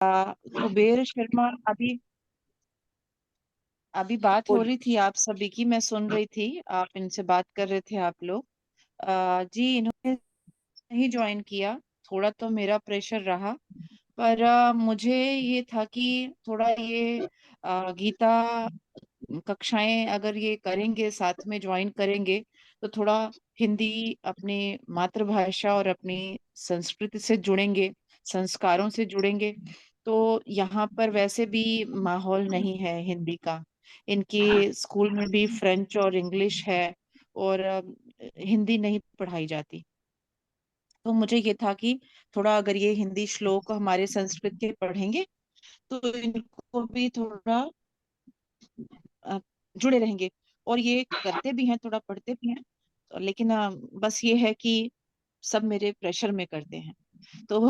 कुबेर शर्मा, अभी अभी बात हो बोल। रही थी आप सभी की, मैं सुन रही थी, आप इनसे बात कर रहे थे आप लोग। जी, इन्होंने नहीं ज्वाइन किया। थोड़ा तो मेरा प्रेशर रहा, पर मुझे ये था कि थोड़ा ये गीता कक्षाएं अगर ये करेंगे, साथ में ज्वाइन करेंगे, तो थोड़ा हिंदी, अपनी मातृभाषा और अपनी संस्कृति से जुड़ेंगे, संस्कारों से जुड़ेंगे। तो यहाँ पर वैसे भी माहौल नहीं है हिंदी का। इनके स्कूल में भी फ्रेंच और इंग्लिश है, और हिंदी नहीं पढ़ाई जाती। तो मुझे ये था कि थोड़ा अगर ये हिंदी श्लोक हमारे संस्कृत के पढ़ेंगे, तो इनको भी थोड़ा अ, जुड़े रहेंगे। और ये करते भी हैं, थोड़ा पढ़ते भी हैं, लेकिन बस ये है कि सब मेरे प्रेशर में करते हैं। तो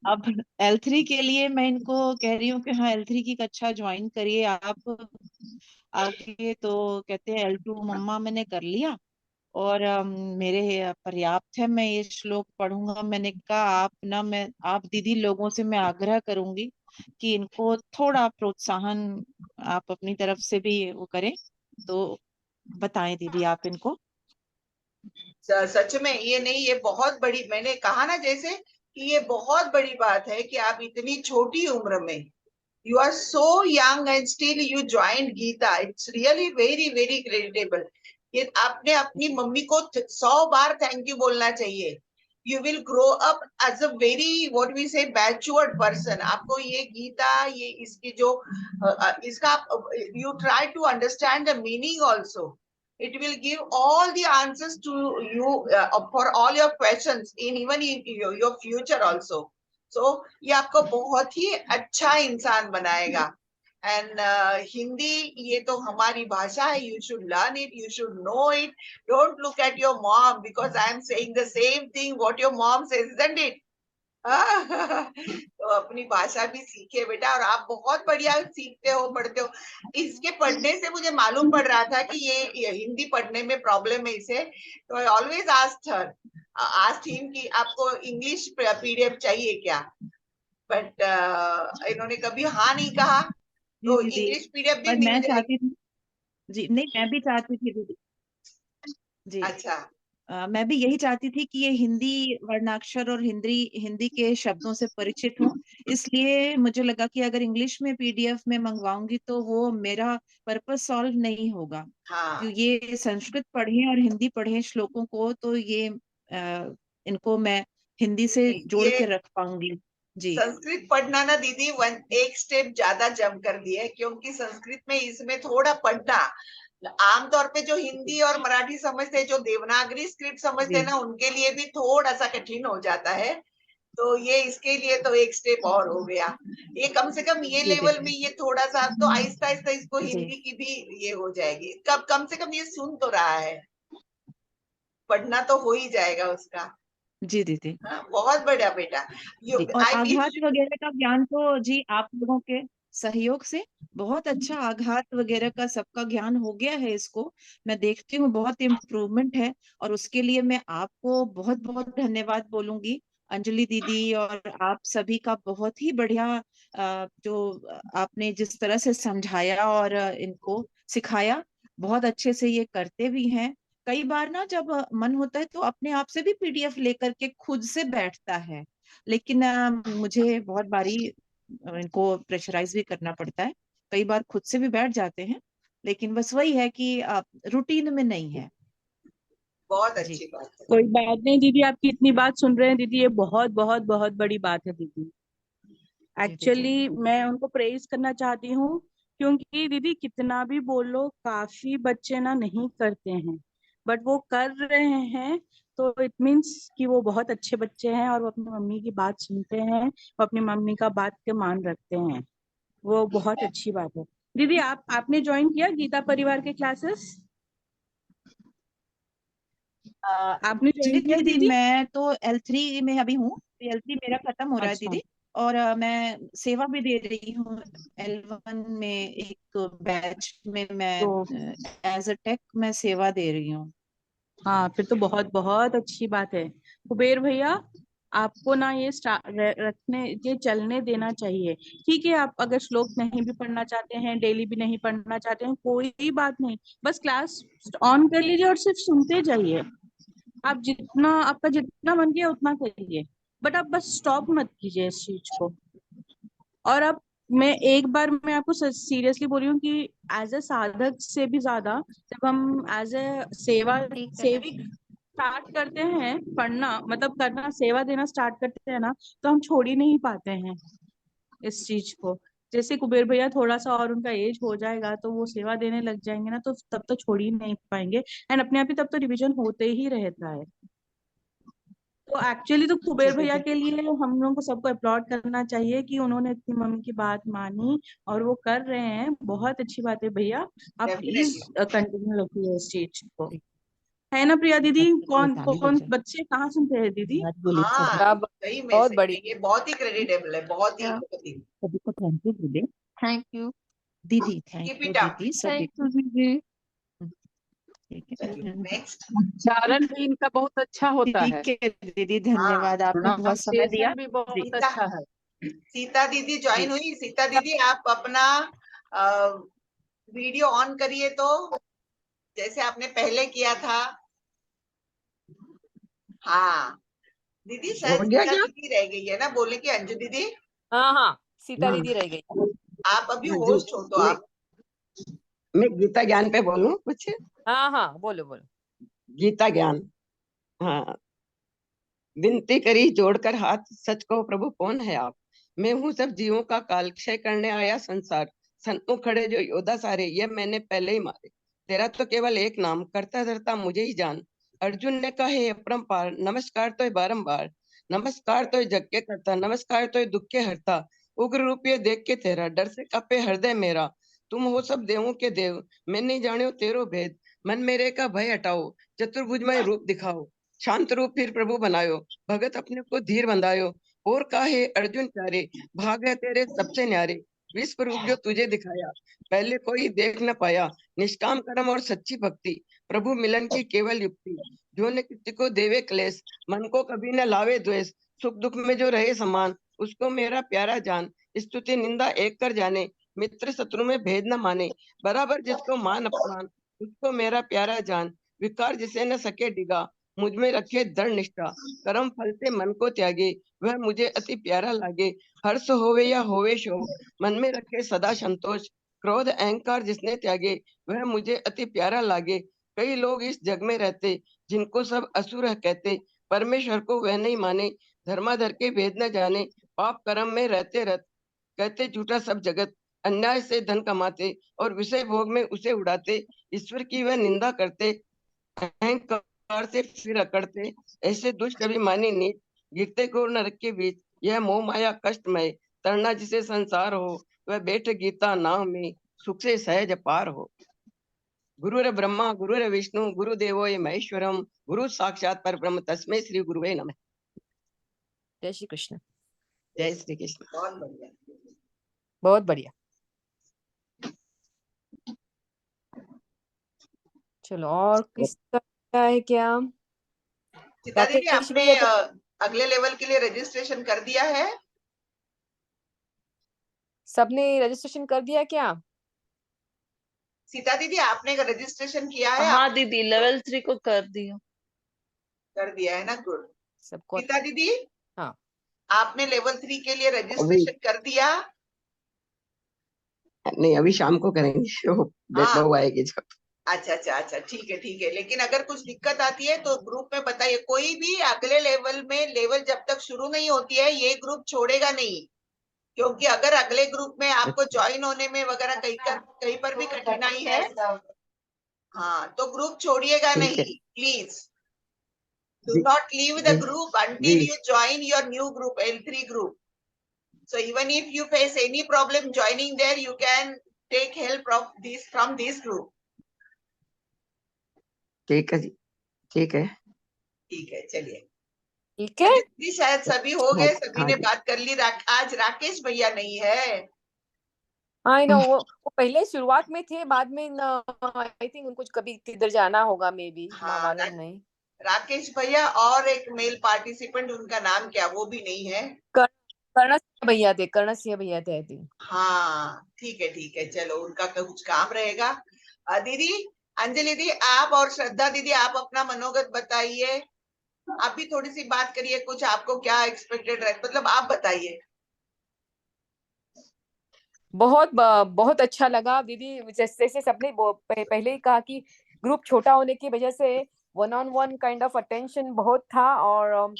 अब L3 के लिए मैं इनको कह रही हूँ कि हाँ, L3 की कक्षा ज्वाइन करिए आप आगे। तो कहते हैं L2 मम्मा मैंने कर लिया, और मेरे पर्याप्त है, मैं ये श्लोक पढ़ूंगा। मैंने कहा आप दीदी लोगों से मैं आग्रह करूंगी कि इनको थोड़ा प्रोत्साहन आप अपनी तरफ से भी वो करें, तो बताएं दीदी आप इनको। सच में ये नहीं, ये बहुत बड़ी, मैंने कहा ना जैसे कि ये बहुत बड़ी बात है कि आप इतनी छोटी उम्र में, you are so young and still you join Gita. It's really very very creditable. ये आपने अपनी मम्मी को 100 बार थैंक यू बोलना चाहिए। You will grow up as a very what we say matured person. आपको ये गीता, ये इसकी जो इसका you try to understand the meaning also. it will give all the answers to you for all your questions in even in your future also. So ये आपको बहुत ही अच्छा इंसान बनाएगा। एंड हिंदी ये तो हमारी भाषा है। You should learn it, you should know it. Don't look at your mom because I am saying the same thing what your mom says, isn't it? तो अपनी भाषा भी सीखे बेटा, और आप बहुत बढ़िया सीखते हो, पढ़ते हो। इसके पढ़ने से मुझे मालूम पड़ रहा था कि ये हिंदी पढ़ने में प्रॉब्लम है इसे। तो आई ऑलवेज आस्क्ड हिम कि आपको इंग्लिश पीडीएफ चाहिए क्या? बट इन्होंने कभी हाँ नहीं कहा। जी तो दीदी, इंग्लिश पीडीएफ भी पर मिल मैं जाएगी। चाहती थी, जी नहीं, मैं भी चाहती थी दीदी। जी, अच्छा। मैं भी यही चाहती थी कि ये हिंदी वर्णाक्षर और हिंदी हिंदी के शब्दों से परिचित हूँ। इसलिए मुझे लगा कि अगर इंग्लिश में पीडीएफ में मंगवाऊंगी तो वो मेरा पर्पस सॉल्व नहीं होगा। हाँ, क्यों ये संस्कृत पढ़ें और हिंदी पढ़ें श्लोकों को, तो ये इनको मैं हिंदी से जोड़ ये के रख पाऊंगी। जी संस्कृत पढ़ना ना दीदी एक स्टेप ज्यादा जंप कर दिए, क्योंकि संस्कृत में इसमें थोड़ा पढ़ना, आमतौर पे जो हिंदी और मराठी समझते हैं, जो देवनागरी स्क्रिप्ट समझते हैं जी ना, उनके लिए भी थोड़ा सा कठिन हो जाता है। तो ये इसके लिए तो एक स्टेप और हो गया। ये कम से कम ये जी लेवल में दीदी। ये थोड़ा सा तो आहिस्ता आहिस्ता इसको जी हिंदी की भी ये हो जाएगी। कम से कम ये सुन तो रहा है, पढ़ना तो हो ही जाएगा उसका। जी दीदी। हाँ, बहुत बढ़िया बेटा। यू जी, और आई आघात विश। वगैरह का ज्ञान तो जी आप लोगों के सहयोग से बहुत अच्छा आघात वगैरह का सबका ज्ञान हो गया है इसको। मैं देखती हूँ बहुत इम्प्रूवमेंट है, और उसके लिए मैं आपको बहुत बहुत धन्यवाद बोलूंगी। अंजलि दीदी और आप सभी का बहुत ही बढ़िया, जो आपने जिस तरह से समझाया और इनको सिखाया, बहुत अच्छे से ये करते भी हैं। कई बार ना जब मन होता है तो अपने आप से भी पीडीएफ लेकर के खुद से बैठता है, लेकिन मुझे बहुत बारी इनको प्रेशराइज भी करना पड़ता है। कई बार खुद से भी बैठ जाते हैं, लेकिन बस वही है कि रूटीन में नहीं है। बहुत जी अच्छी बात है। कोई बात नहीं दीदी, आपकी इतनी बात सुन रहे हैं दीदी, ये बहुत बहुत बहुत बड़ी बात है दीदी। जी दीदी। एक्चुअली मैं उनको प्रेज करना चाहती हूँ, क्योंकि दीदी कितना भी बोलो, काफी बच्चे ना नहीं करते हैं, बट वो कर रहे हैं। तो इट मीन्स कि वो बहुत अच्छे बच्चे हैं, और वो अपनी मम्मी की बात सुनते हैं, वो अपनी मम्मी का बात के मान रखते हैं। वो बहुत अच्छी बात है। दीदी आपने ज्वाइन किया गीता परिवार के क्लासेस? आपने जी ज्वाइन किया दीदी, दीदी? मैं तो L3 में अभी हूँ। L3 मेरा खत्म हो रहा है अच्छा। दीदी, और मैं सेवा भी दे रही हूँ L1 में। एक बैच में मैं तो एज अ टेक मैं सेवा दे रही हूँ। हाँ, फिर तो बहुत बहुत अच्छी बात है। कुबेर भैया, आपको ना ये ये चलने देना चाहिए। ठीक है, आप अगर श्लोक नहीं भी पढ़ना चाहते हैं, डेली भी नहीं पढ़ना चाहते हैं, कोई बात नहीं, बस क्लास ऑन कर लीजिए और सिर्फ सुनते जाइए। आप जितना आपका जितना मन किया उतना करिए, बट आप बस स्टॉप मत कीजिए इस चीज को। और अब मैं एक बार मैं आपको सीरियसली बोल रही हूँ कि एज ए साधक से भी ज्यादा जब हम एज ए सेविक स्टार्ट करते हैं पढ़ना, मतलब करना, सेवा देना स्टार्ट करते हैं ना, तो हम छोड़ ही नहीं पाते हैं इस चीज को। जैसे कुबेर भैया थोड़ा सा और उनका एज हो जाएगा तो वो सेवा देने लग जाएंगे ना, तो तब तो छोड़ ही नहीं पाएंगे। एंड अपने आप ही तब तो रिवीजन होते ही रहता है। तो एक्चुअली तो कुबेर जी भैया दीदी। के लिए हम लोगों को सबको अपलॉड करना चाहिए कि उन्होंने अपनी मम्मी की बात मानी और वो कर रहे हैं। बहुत अच्छी बात है भैया, आप प्लीज डेफिनेटली। कंटिन्यू रखिए इस चीज को। है ना प्रिया दीदी? कौन कौन बच्चे कहाँ सुनते हैं दीदी? हाँ सब सही में बहुत सही बड़ी। में, ये बहुत ही क्रेडिटेबल है, बहुत ही बहुत ही। सभी को थैंक यू दीदी। Thank you. दीदी thank keep you it up. दीदी सभी थैंक यू दीदी। ठीक है। चलिए नेक्स्ट। उच्चारण भी इनका बहुत अच्छा होता है। ठीक है दीदी, हाँ धन्यवाद, आपने बहुत समय दिया। प्रोनाउंसिएशन भी बहुत जी अच्छा है। सीता दीदी ज्वाइन हुई। सीता दीदी आप अपना वीडियो ऑन करिए तो, जैसे आपने पहले किया था। हाँ दीदी, शायद हो गया सीता क्या? दीदी रह गई है ना बोले कि अंजू दीदी। हाँ हाँ, सीता हाँ दीदी रह गई। आप अभी हाँ जी। होस्ट हो तो आप। मैं गीता ज्ञान पे बोलूं कुछ? हाँ हाँ, बोलो बोलो। गीता ज्ञान। हाँ। विनती करी जोड़कर हाथ, सच कहो प्रभु कौन है आप। मैं हूँ सब जीवों का काल क्षय करने आया संसार। सन्मुख खड़े जो योद्धा सारे, ये मैंने पहले ही मारे। तेरा तो केवल एक नाम, करता धरता मुझे ही जान। अर्जुन ने कहा हे अपरंपार, नमस्कार तो बारंबार। नमस्कार तो जग के करता, नमस्कार तो दुख के हरता। उग्र रूप ये देख के तेरा, डर से कपे हृदय मेरा। तुम हो सब देवों के देव, मैं नहीं जाने तेरो भेद। मन मेरे का भय हटाओ, चतुर्भुजमय रूप दिखाओ। शांत रूप फिर प्रभु बनायो, भगत अपने को धीर बंधायो। और काहे अर्जुन प्यारे, भाग है तेरे सबसे न्यारे। विश्व रूप जो तुझे दिखाया, पहले कोई देख न पाया। निष्काम कर्म और सच्ची भक्ति, प्रभु मिलन की केवल युक्ति। जो न किसी को देवे क्लेश, मन को कभी न लावे द्वेष। सुख दुख में जो रहे समान, उसको मेरा प्यारा जान। स्तुति निंदा एक कर जाने, मित्र शत्रु में भेद न माने। बराबर जिसको मान अपमान, उसको मेरा प्यारा जान। विकार जिसे न सके डिगा, मुझ में रखे दृढ़ निष्ठा। कर्म फल से मन को त्यागे, वह मुझे अति प्यारा लागे। हर्ष होवे या होवे शोक, मन में रखे सदा संतोष। क्रोध अहंकार जिसने त्यागे, वह मुझे अति प्यारा लागे। कई लोग इस जग में रहते, जिनको सब असुर कहते। परमेश्वर को वह नहीं माने, धर्माधर के भेद न जाने। पाप कर्म में रहते रहते, कहते झूठा सब जगत। अन्याय से धन कमाते और विषय भोग में उसे उड़ाते। ईश्वर की वह निंदा करते, अहंकार से फिर अकड़ते। ऐसे दुष्ट अभिमानी नीच, गिरते घोर नरक के बीच। यह मोह माया कष्टमय, तरना जिसे संसार हो। वह बैठ गीता नाम में, सुख से सहज पार हो। गुरुर ब्रह्मा गुरुर विष्णु गुरुदेवो महेश्वरम, गुरु साक्षात पर ब्रह्म तस्मै श्री गुरुवे नमः। जय श्री कृष्ण। जय श्री कृष्ण। बहुत बढ़िया। बहुत बढ़िया। चलो, और किसका है क्या? सीता दीदी राकेश आपने भैया तो अगले लेवल के लिए रजिस्ट्रेशन कर दिया है? सबने रजिस्ट्रेशन कर दिया क्या? सीता दीदी आपने रजिस्ट्रेशन किया है? हाँ दीदी, लेवल 3 को कर दिया। कर दिया है ना, गुड। सबको? सीता दीदी हाँ। आपने लेवल 3 के लिए अभी रजिस्ट्रेशन कर दिया? नहीं, अभी शाम को करेंगे, वो हाँ बहू आएगी जब। अच्छा अच्छा अच्छा, ठीक है ठीक है। लेकिन अगर कुछ दिक्कत आती है तो ग्रुप में बताइए। कोई भी अगले लेवल में, लेवल जब तक शुरू नहीं होती है ये ग्रुप छोड़ेगा नहीं। क्योंकि अगर अगले ग्रुप में आपको ज्वाइन होने में वगैरह कहीं पर भी कठिनाई है, हाँ, तो ग्रुप छोड़िएगा ठीक है नहीं प्लीज। Do जी। not leave the जी group until जी you join your new group, L3 group. So even if you face any problem joining there, you can take help from this group. ठीक है जी। ठीक है। ठीक है, चलिए। ठीक है। जी शायद सभी हो हाँ गए, सभी हाँ ने जी। बात कर ली। आज राकेश भैया नहीं है। आई नो, वो पहले शुरुआत में थे, बाद में आई थिंक उनको कभी किधर जाना होगा, मे बी हाँ मालूम नहीं। राकेश भैया और एक मेल पार्टिसिपेंट, उनका नाम क्या, वो भी नहीं है। कर्ण सिंह भैया थे, कर्ण सिंह भैया थे आई थिंक। हाँ ठीक है, चलो उनका कुछ काम रहेगा। दीदी अंजलि दी, आप और श्रद्धा दीदी, आप अपना मनोगत बताइए। आप भी थोड़ी सी बात करिए, कुछ आपको क्या एक्सपेक्टेड रहे, मतलब आप बताइए। बहुत अच्छा लगा दीदी। जैसे जैसे सबने पहले ही कहा कि ग्रुप छोटा होने की वजह से one on one kind of attention बहुत था, और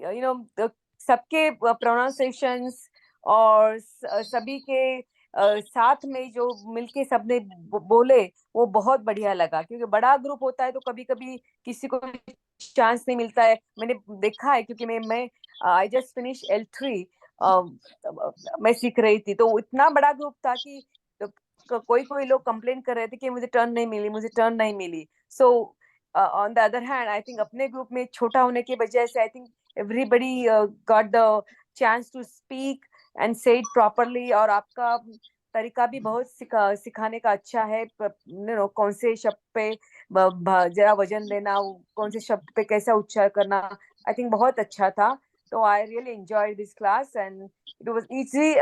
यू नो सबके प्रोनाउंसिएशंस और सभी के साथ में जो मिलके सबने बोले, वो बहुत बढ़िया लगा। क्योंकि बड़ा ग्रुप होता है तो कभी कभी किसी को चांस नहीं मिलता है, मैंने देखा है। क्योंकि मैं आई जस्ट फिनिश L3, मैं सीख रही थी, तो इतना बड़ा ग्रुप था कि कोई कोई लोग कंप्लेन कर रहे थे कि मुझे टर्न नहीं मिली, मुझे टर्न नहीं मिली। So on the other hand I think अपने ग्रुप में छोटा होने की वजह से I think everybody got the chance to speak and say it properly। और आपका तरीका भी बहुत सिखाने का अच्छा है। कौन से शब्द पे जरा वजन देना, कौन से शब्द पे कैसा उच्चार करना, आई थिंक बहुत अच्छा था। तो I really enjoyed this class and it was easy.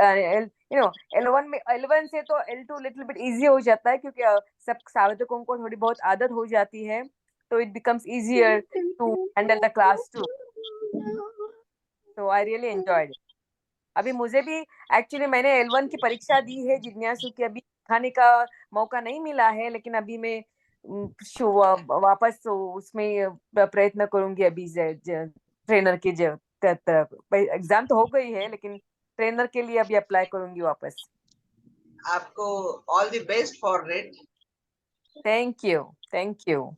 L1 में, L1 से तो L2 लिटिल बिट इजी हो जाता है, क्योंकि सब साधकों को थोड़ी बहुत आदत हो जाती है, तो it becomes easier to handle the class too. तो आई रियली एंजॉयड। अभी मुझे भी एक्चुअली मैंने L1 की परीक्षा दी है जिज्ञासु की, अभी खाने का मौका नहीं मिला है, लेकिन अभी मैं वापस उसमें प्रयत्न करूंगी। अभी ट्रेनर की तरफ एग्जाम तो हो गई है, लेकिन ट्रेनर के लिए अभी अप्लाई करूंगी वापस। आपको all the best for it. Thank you, thank you.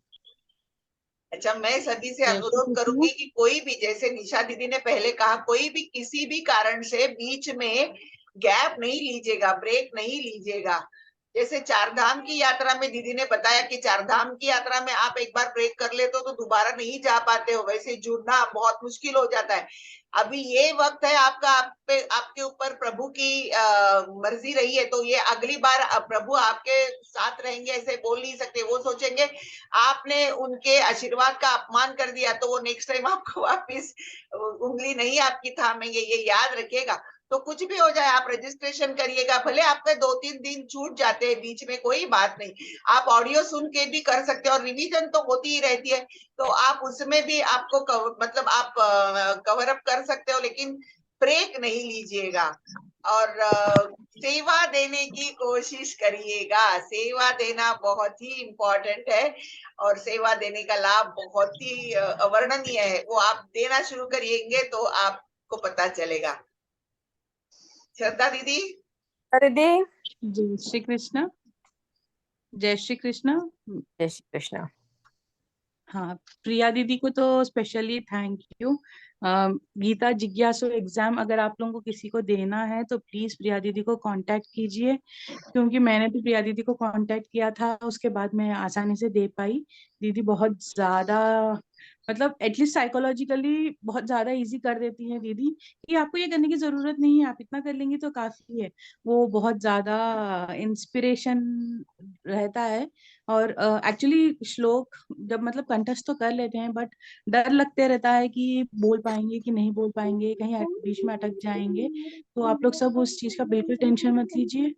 अच्छा, मैं सभी से जय श्री अनुरोध कृष्ण। करूंगी कि कोई भी, जैसे निशा दीदी ने पहले कहा, कोई भी किसी भी कारण से बीच में गैप नहीं लीजिएगा, ब्रेक नहीं लीजिएगा। जैसे चार धाम की यात्रा में दीदी ने बताया कि चार धाम की यात्रा में आप एक बार ब्रेक कर लेते हो तो दोबारा नहीं जा पाते हो, वैसे जुड़ना बहुत मुश्किल हो जाता है। अभी ये वक्त है आपका, आपके ऊपर प्रभु की मर्जी रही है, तो ये अगली बार प्रभु आपके साथ रहेंगे ऐसे बोल नहीं सकते। वो सोचेंगे आपने उनके आशीर्वाद का अपमान कर दिया, तो वो नेक्स्ट टाइम आपको वापिस उंगली नहीं आपकी थामेंगे, ये याद रखिएगा। तो कुछ भी हो जाए, आप रजिस्ट्रेशन करिएगा, भले आपके 2-3 दिन छूट जाते हैं बीच में, कोई बात नहीं, आप ऑडियो सुन के भी कर सकते हो, और रिवीजन तो होती ही रहती है, तो आप उसमें भी आपको मतलब आप कवर अप कर सकते हो, लेकिन ब्रेक नहीं लीजिएगा। और सेवा देने की कोशिश करिएगा, सेवा देना बहुत ही इम्पोर्टेंट है, और सेवा देने का लाभ बहुत ही अवर्णनीय है। वो आप देना शुरू करिएंगे तो आपको पता चलेगा। श्रद्धा दीदी। अरे दी, जय श्री कृष्ण। जय श्री कृष्ण। जय श्री कृष्ण। हाँ, प्रिया दीदी को तो स्पेशली थैंक यू। गीता जिज्ञासु एग्जाम अगर आप लोगों को किसी को देना है तो प्लीज प्रिया दीदी को कांटेक्ट कीजिए, क्योंकि मैंने तो प्रिया दीदी को कांटेक्ट किया था, उसके बाद मैं आसानी से दे पाई। दीदी बहुत ज्यादा, मतलब एटलीस्ट साइकोलॉजिकली बहुत ज्यादा इजी कर देती है दीदी, कि आपको ये करने की जरूरत नहीं है, आप इतना कर लेंगे तो काफी है। वो बहुत ज्यादा इंस्पिरेशन रहता है। और एक्चुअली श्लोक जब मतलब कंठस्थ तो कर लेते हैं, बट डर लगते रहता है कि बोल पाएंगे कि नहीं बोल पाएंगे, कहीं बीच में अटक जाएंगे। तो आप लोग सब उस चीज का बिल्कुल टेंशन मत लीजिए,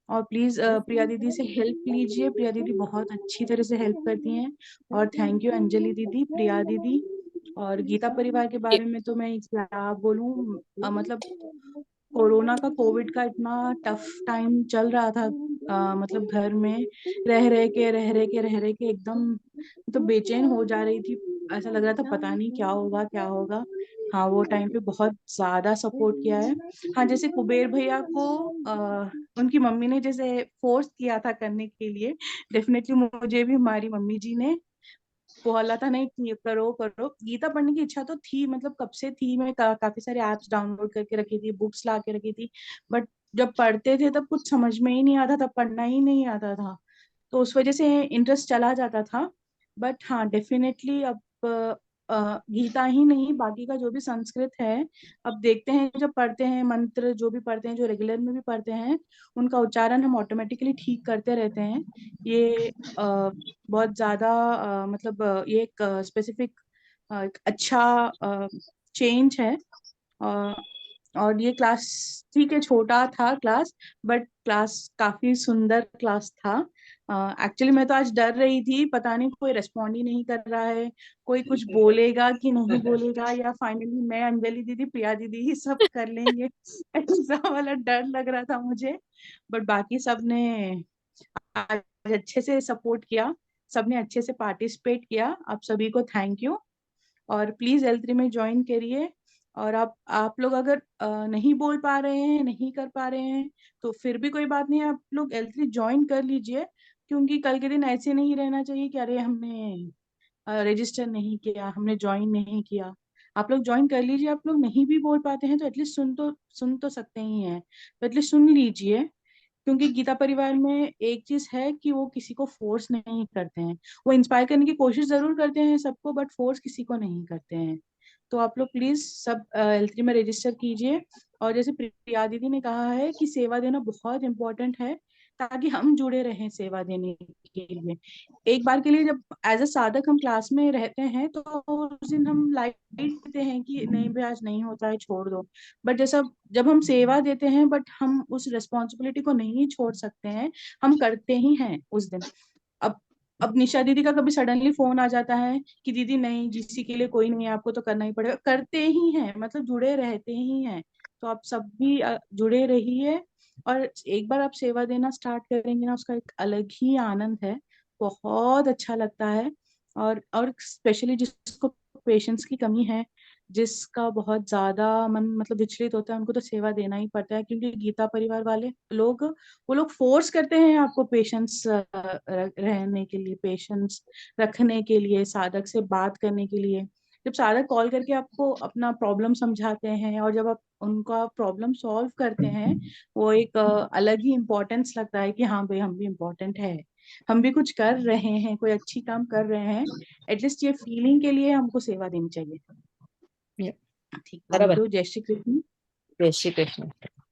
और प्लीज प्रिया दीदी से हेल्प लीजिए। प्रिया दीदी बहुत अच्छी तरह से हेल्प करती हैं। और थैंक यू अंजलि दीदी, प्रिया दीदी और गीता परिवार के बारे में तो मैं क्या बोलूं। मतलब कोरोना का, कोविड का इतना टफ टाइम चल रहा था, मतलब घर में रह रहे के एकदम तो बेचैन हो जा रही थी। ऐसा लग रहा था पता नहीं क्या होगा क्या होगा। हाँ, वो टाइम पे बहुत ज्यादा सपोर्ट किया है। हाँ, जैसे कुबेर भैया को उनकी मम्मी ने जैसे फोर्स किया था करने के लिए, डेफिनेटली मुझे भी हमारी मम्मी जी ने बोला था नहीं कि करो करो। गीता पढ़ने की इच्छा तो थी, मतलब कब से थी, मैं काफी सारे ऐप्स डाउनलोड करके रखी थी, बुक्स ला के रखी थी, बट जब पढ़ते थे तब कुछ समझ में ही नहीं आता था, पढ़ना ही नहीं आता था, तो उस वजह से इंटरेस्ट चला जाता था। बट हाँ, डेफिनेटली अब गीता ही नहीं, बाकी का जो भी संस्कृत है, अब देखते हैं जब पढ़ते हैं मंत्र, जो भी पढ़ते हैं, जो रेगुलर में भी पढ़ते हैं, उनका उच्चारण हम ऑटोमेटिकली ठीक करते रहते हैं। ये बहुत ज्यादा मतलब ये एक स्पेसिफिक एक अच्छा चेंज है। अ, और ये क्लास, ठीक है छोटा था क्लास, बट क्लास काफी सुंदर क्लास था। एक्चुअली मैं तो आज डर रही थी, पता नहीं कोई रिस्पॉन्ड ही नहीं कर रहा है, कोई कुछ बोलेगा कि नहीं बोलेगा, या फाइनली मैं, अंजलि दीदी, प्रिया दीदी ही सब कर लेंगे ऐसा वाला डर लग रहा था मुझे। बट बाकी सब ने आज अच्छे से सपोर्ट किया, सबने अच्छे से पार्टिसिपेट किया। आप सभी को थैंक यू। और प्लीज L3 में ज्वाइन करिए। और आप लोग अगर नहीं बोल पा रहे हैं, नहीं कर पा रहे हैं, तो फिर भी कोई बात नहीं, आप लोग L3 ज्वाइन कर लीजिए। क्योंकि कल के दिन ऐसे नहीं रहना चाहिए कि अरे हमने रजिस्टर नहीं किया, हमने ज्वाइन नहीं किया। आप लोग ज्वाइन कर लीजिए। आप लोग नहीं भी बोल पाते हैं तो एटलीस्ट सुन तो सकते ही हैं, तो एटलीस्ट सुन लीजिए। क्योंकि गीता परिवार में एक चीज है कि वो किसी को फोर्स नहीं करते हैं। वो इंस्पायर करने की कोशिश जरूर करते हैं सबको, बट फोर्स किसी को नहीं करते हैं। तो आप लोग प्लीज सब L3 में रजिस्टर कीजिए। और जैसे प्रिया दीदी ने कहा है कि सेवा देना बहुत इम्पोर्टेंट है, ताकि हम जुड़े रहें सेवा देने के लिए। एक बार के लिए जब एज अ साधक हम क्लास में रहते हैं, तो उस दिन हम लाइट लेते हैं कि नहीं भाई आज नहीं होता है, छोड़ दो। बट जैसा जब हम सेवा देते हैं, बट हम उस रिस्पॉन्सिबिलिटी को नहीं छोड़ सकते हैं, हम करते ही हैं उस दिन। अब अब निशा दीदी का कभी सडनली फोन आ जाता है कि दीदी नहीं, जीसी के लिए कोई नहीं है, आपको तो करना ही पड़ेगा, करते ही हैं, मतलब जुड़े रहते ही हैं। तो आप सब भी जुड़े रहिए। और एक बार आप सेवा देना स्टार्ट करेंगे ना, उसका एक अलग ही आनंद है, बहुत अच्छा लगता है। और स्पेशली जिसको पेशेंस की कमी है, जिसका बहुत ज्यादा मन मतलब विचलित होता है, उनको तो सेवा देना ही पड़ता है। क्योंकि गीता परिवार वाले लोग, वो लोग फोर्स करते हैं आपको पेशेंस रहने के लिए, पेशेंस रखने के लिए, साधक से बात करने के लिए। जब साधक कॉल करके आपको अपना प्रॉब्लम समझाते हैं, और जब आप उनका प्रॉब्लम सॉल्व करते हैं, वो एक अलग ही इम्पोर्टेंस लगता है कि हाँ भाई हम भी इम्पोर्टेंट है, हम भी कुछ कर रहे हैं, कोई अच्छी काम कर रहे हैं। एटलीस्ट ये फीलिंग के लिए हमको सेवा देनी चाहिए। ठीक, थैंक बराबर। यू। जय श्री कृष्ण। जय श्री कृष्ण।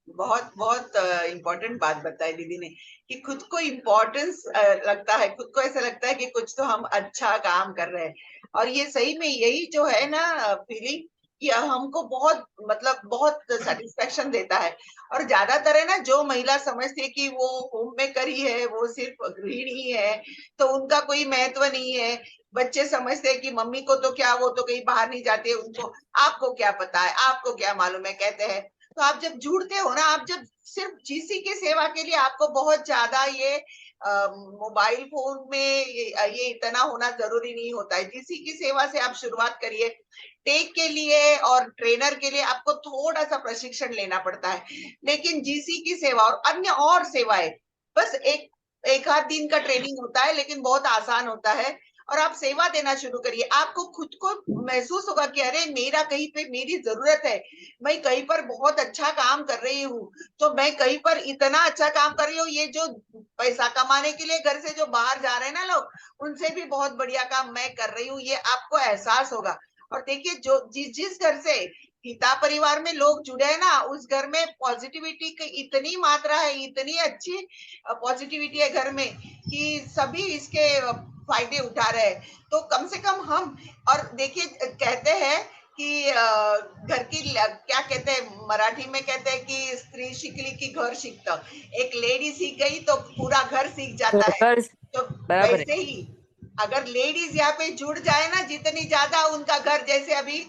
बहुत बहुत इम्पोर्टेंट बात बताई दीदी ने कि खुद को इम्पोर्टेंस लगता है, खुद को ऐसा लगता है कि कुछ तो हम अच्छा काम कर रहे हैं। और ये सही में यही जो है ना फीलिंग, ये हमको बहुत मतलब बहुत सेटिस्फेक्शन देता है। और ज्यादातर है ना जो महिला समझती है कि वो होम मेकर ही है, वो सिर्फ गृहिणी है, तो उनका कोई महत्व नहीं है। बच्चे समझते हैं कि मम्मी को तो क्या, वो तो कहीं बाहर नहीं जाते, उनको आपको क्या पता है, आपको क्या मालूम है, कहते हैं। तो आप जब जुड़ते हो ना, आप जब सिर्फ जीसी की सेवा के लिए आपको बहुत ज्यादा ये मोबाइल फोन में ये इतना होना जरूरी नहीं होता है। जीसी की सेवा से आप शुरुआत करिए। टेक के लिए और ट्रेनर के लिए आपको थोड़ा सा प्रशिक्षण लेना पड़ता है, लेकिन जीसी की सेवा और अन्य और सेवाएं बस एक आध दिन का ट्रेनिंग होता है, लेकिन बहुत आसान होता है। और आप सेवा देना शुरू करिए, आपको खुद को महसूस होगा कि अरे मेरा कहीं पे मेरी जरूरत है, मैं कहीं पर बहुत अच्छा काम कर रही हूँ, तो मैं कहीं पर इतना अच्छा काम कर रही हूँ, ये जो पैसा कमाने के लिए घर से जो बाहर जा रहे हैं ना लोग, उनसे भी बहुत बढ़िया काम मैं कर रही हूँ, ये आपको एहसास होगा। और देखिए जो जिस घर से गीता परिवार में लोग जुड़े हैं ना, उस घर में पॉजिटिविटी की इतनी मात्रा है, इतनी अच्छी पॉजिटिविटी है घर में, कि सभी इसके फायदे उठा रहे हैं। तो कम से कम हम, और देखिए कहते हैं कि घर की क्या कहते हैं, मराठी में कहते हैं कि स्त्री शिकली की घर शिकत, एक लेडी सीख गई तो पूरा घर सीख जाता है। तो बराबर है। वैसे ही अगर लेडीज यहाँ पे जुड़ जाए ना, जितनी ज्यादा उनका घर, जैसे अभी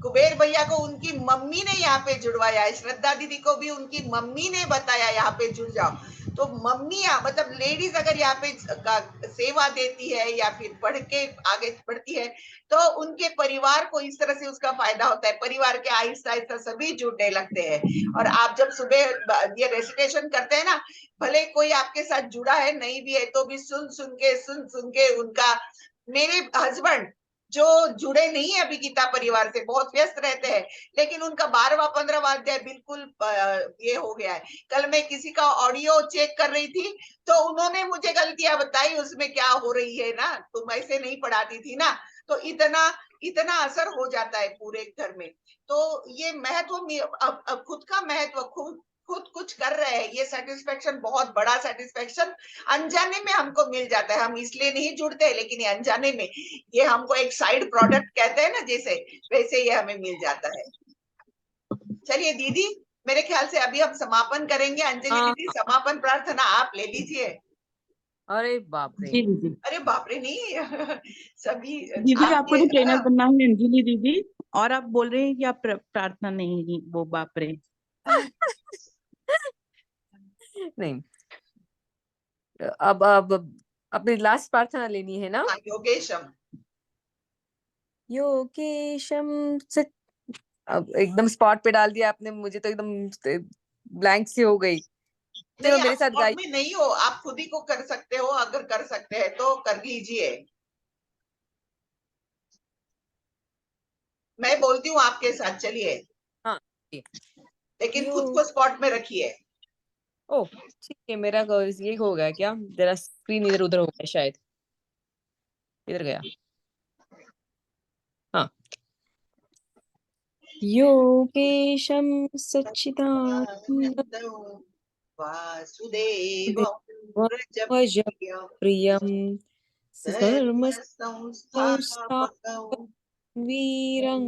कुबेर भैया को उनकी मम्मी ने यहाँ पे जुड़वाया है, श्रद्धा दीदी को भी उनकी मम्मी ने बताया यहाँ पे जुड़ जाओ। तो मम्मियां मतलब लेडीज अगर यहाँ पे सेवा देती है या फिर पढ़ के आगे बढ़ती है, तो उनके परिवार को इस तरह से उसका फायदा होता है, परिवार के आहिस्ता आहिस्ता सभी जुड़ने लगते हैं। और आप जब सुबह ये रेसिटेशन करते हैं ना, भले कोई आपके साथ जुड़ा है नहीं भी है, तो भी सुन सुन के उनका, मेरे हस्बैंड जो जुड़े नहीं है अभी गीता परिवार से, बहुत व्यस्त रहते हैं, लेकिन उनका 12वां 15वां अध्याय बिल्कुल ये हो गया है। कल मैं किसी का ऑडियो चेक कर रही थी, तो उन्होंने मुझे गलतियां बताई उसमें क्या हो रही है ना, तुम ऐसे नहीं पढ़ाती थी ना। तो इतना इतना असर हो जाता है पूरे घर में। तो ये महत्व अब खुद का महत्व, खुद कुछ कर रहे हैं, ये सेटिस्फेक्शन, बहुत बड़ा सेटिस्फेक्शन अनजाने में हमको मिल जाता है। हम इसलिए नहीं जुड़ते, लेकिन ये अनजाने में, ये हमको एक साइड प्रोडक्ट कहते हैं ना, जैसे वैसे ये हमें मिल जाता है। चलिए दीदी, मेरे ख्याल से अभी हम समापन करेंगे। अंजलि हाँ दीदी, समापन प्रार्थना आप ले लीजिए। अरे बाप रे, जी दीदी। अरे बाप रे नहीं सभी दीदी आप आपको ये तो ट्रेनर बनना है अंजलि दीदी, और आप बोल रहे हैं कि आप प्रार्थना नहीं, वो बाप रे। नहीं, अब अपनी लास्ट प्रार्थना लेनी है ना। हाँ, योगेशम। योगेशम से अब एकदम स्पॉट पे डाल दिया आपने मुझे, तो एकदम ब्लैंक सी हो गई। नहीं, चलो मेरे आप साथ स्पॉट गाइए। में नहीं हो, आप खुद ही को कर सकते हो, अगर कर सकते हैं तो कर लीजिए। मैं बोलती हूँ आपके साथ, चलिए, हाँ, लेकिन खुद यो को स्पॉट में रखिए। ओ ठीक है, मेरा ये हो गया क्या, जरा स्क्रीन इधर उधर हो गया शायद, इधर गया। हाँ, योगेशम सच्चिदानंद वासुदेवं वज व्रजप्रियं प्रियम धर्म धर्मसंस्थापकं वीरं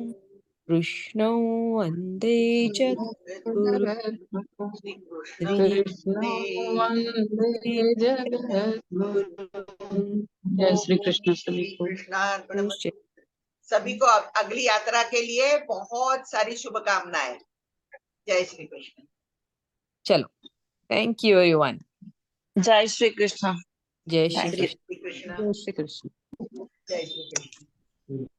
कृष्णं वन्दे जगद्गुरु श्री कृष्ण श्री कृष्ण वंदे जगद्गुरु। जय श्री कृष्ण सभी को। कृष्णार्पण। सभी को अगली यात्रा के लिए बहुत सारी शुभकामनाएं। जय श्री कृष्ण। चलो, थैंक यू एवरीवन। जय श्री कृष्ण। जय श्री थैंक यू। कृष्ण। श्री कृष्ण। जय श्री कृष्ण। जय श्री कृष्ण।